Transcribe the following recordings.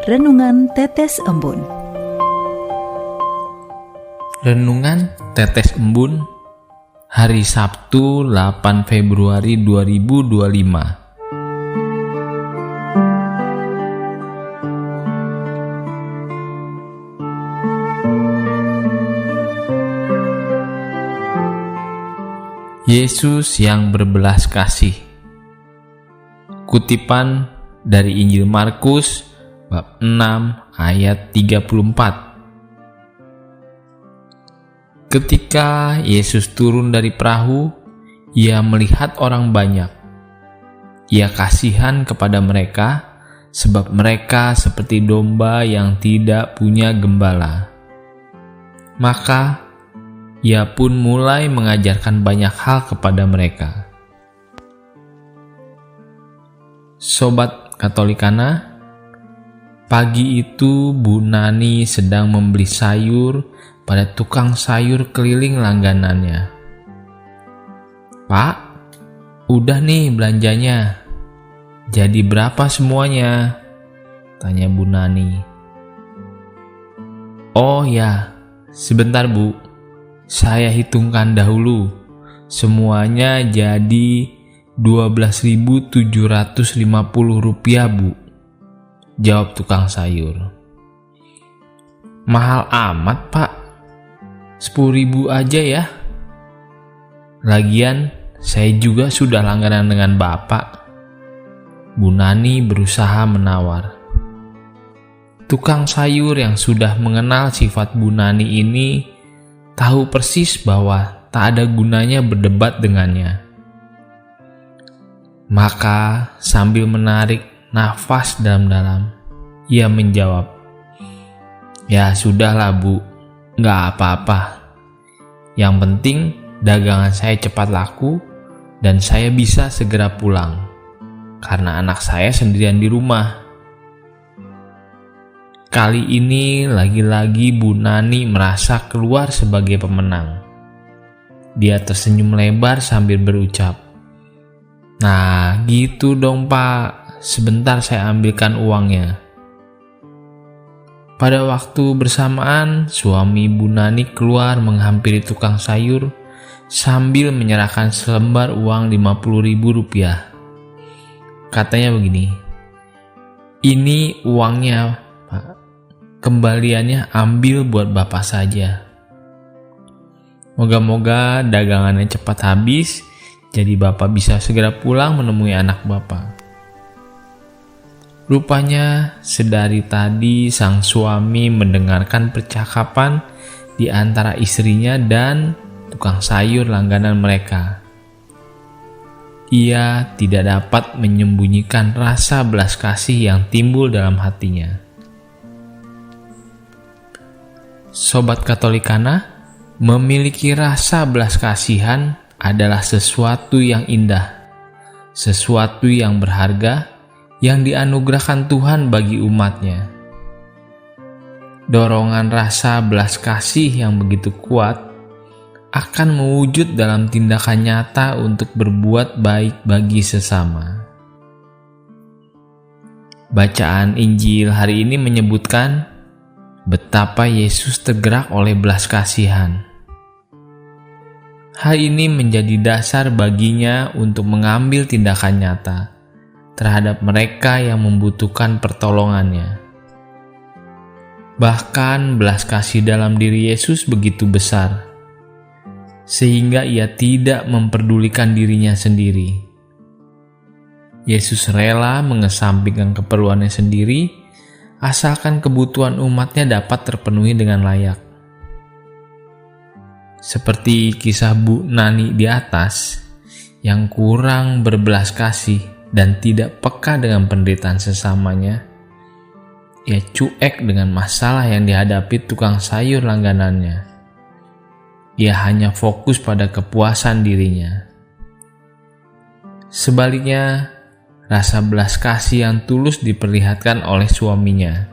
Renungan Tetes Embun. Renungan Tetes Embun hari Sabtu 8 Februari 2025. Yesus yang berbelas kasih. Kutipan dari Injil Markus bab 6 ayat 34. Ketika Yesus turun dari perahu, Ia melihat orang banyak. Ia kasihan kepada mereka, sebab mereka seperti domba yang tidak punya gembala. Maka Ia pun mulai mengajarkan banyak hal kepada mereka. Sobat Katolikana, pagi itu Bu Nani sedang membeli sayur pada tukang sayur keliling langganannya. "Pak, udah nih belanjanya. Jadi berapa semuanya?" tanya Bu Nani. "Oh ya, sebentar Bu. Saya hitungkan dahulu. Semuanya jadi Rp12.750, Bu," jawab tukang sayur. "Mahal amat, Pak. 10.000 aja ya. Lagian saya juga sudah langganan dengan Bapak." Bu Nani berusaha menawar. Tukang sayur yang sudah mengenal sifat Bu Nani ini tahu persis bahwa tak ada gunanya berdebat dengannya. Maka sambil menarik nafas dalam-dalam, ia menjawab, "Ya sudahlah Bu, nggak apa-apa. Yang penting dagangan saya cepat laku dan saya bisa segera pulang, karena anak saya sendirian di rumah." Kali ini lagi-lagi Bu Nani merasa keluar sebagai pemenang. Dia tersenyum lebar sambil berucap, "Nah gitu dong Pak, sebentar saya ambilkan uangnya." Pada waktu bersamaan, suami Bu Nani keluar menghampiri tukang sayur sambil menyerahkan selembar uang Rp50.000. Katanya begini, "Ini uangnya Pak, kembaliannya ambil buat Bapak saja. Moga-moga dagangannya cepat habis, jadi Bapak bisa segera pulang menemui anak Bapak." Rupanya sedari tadi sang suami mendengarkan percakapan di antara istrinya dan tukang sayur langganan mereka. Ia tidak dapat menyembunyikan rasa belas kasih yang timbul dalam hatinya. Sobat Katolikana, memiliki rasa belas kasihan adalah sesuatu yang indah, sesuatu yang berharga, yang dianugerahkan Tuhan bagi umatnya. Dorongan rasa belas kasih yang begitu kuat akan mewujud dalam tindakan nyata untuk berbuat baik bagi sesama. Bacaan Injil hari ini menyebutkan betapa Yesus tergerak oleh belas kasihan. Hal ini menjadi dasar baginya untuk mengambil tindakan nyata terhadap mereka yang membutuhkan pertolongannya. Bahkan belas kasih dalam diri Yesus begitu besar, sehingga ia tidak memperdulikan dirinya sendiri. Yesus rela mengesampingkan keperluannya sendiri, asalkan kebutuhan umatnya dapat terpenuhi dengan layak. Seperti kisah Bu Nani di atas, yang kurang berbelas kasih dan tidak peka dengan penderitaan sesamanya, ia cuek dengan masalah yang dihadapi tukang sayur langganannya. Ia hanya fokus pada kepuasan dirinya. Sebaliknya, rasa belas kasih yang tulus diperlihatkan oleh suaminya.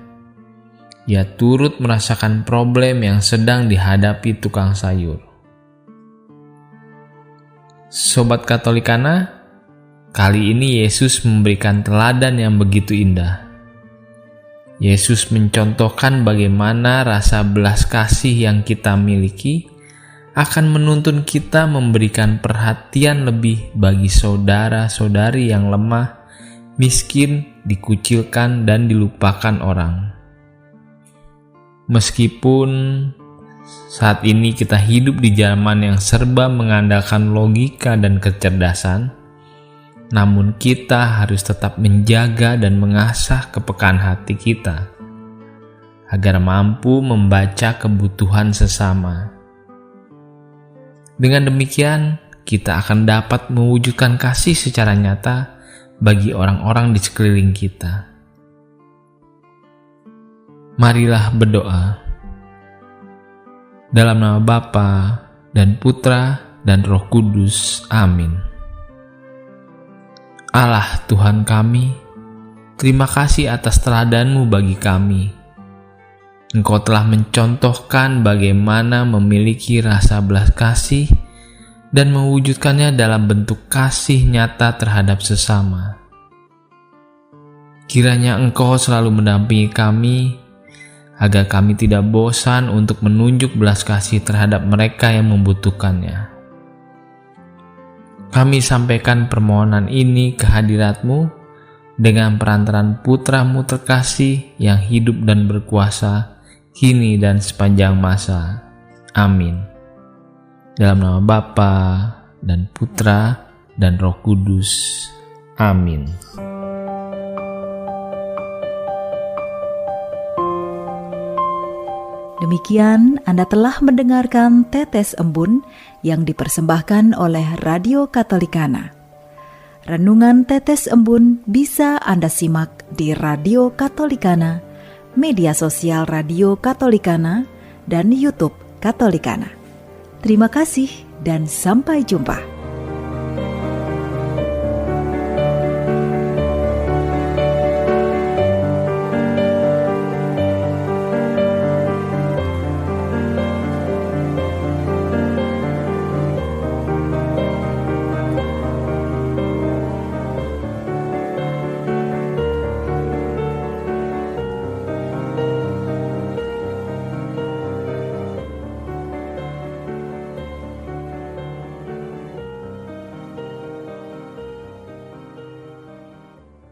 Ia turut merasakan problem yang sedang dihadapi tukang sayur. Sobat Katolikana, kali ini Yesus memberikan teladan yang begitu indah. Yesus mencontohkan bagaimana rasa belas kasih yang kita miliki akan menuntun kita memberikan perhatian lebih bagi saudara-saudari yang lemah, miskin, dikucilkan, dan dilupakan orang. Meskipun saat ini kita hidup di zaman yang serba mengandalkan logika dan kecerdasan, namun kita harus tetap menjaga dan mengasah kepekaan hati kita agar mampu membaca kebutuhan sesama. Dengan demikian, kita akan dapat mewujudkan kasih secara nyata bagi orang-orang di sekeliling kita. Marilah berdoa. Dalam nama Bapa dan Putra dan Roh Kudus. Amin. Allah Tuhan kami, terima kasih atas teladan-Mu bagi kami. Engkau telah mencontohkan bagaimana memiliki rasa belas kasih dan mewujudkannya dalam bentuk kasih nyata terhadap sesama. Kiranya Engkau selalu mendampingi kami, agar kami tidak bosan untuk menunjuk belas kasih terhadap mereka yang membutuhkannya. Kami sampaikan permohonan ini ke hadirat-Mu dengan perantaran Putra-Mu terkasih yang hidup dan berkuasa kini dan sepanjang masa. Amin. Dalam nama Bapa dan Putra dan Roh Kudus. Amin. Demikian Anda telah mendengarkan Tetes Embun yang dipersembahkan oleh Radio Katolikana. Renungan Tetes Embun bisa Anda simak di Radio Katolikana, media sosial Radio Katolikana, dan YouTube Katolikana. Terima kasih dan sampai jumpa.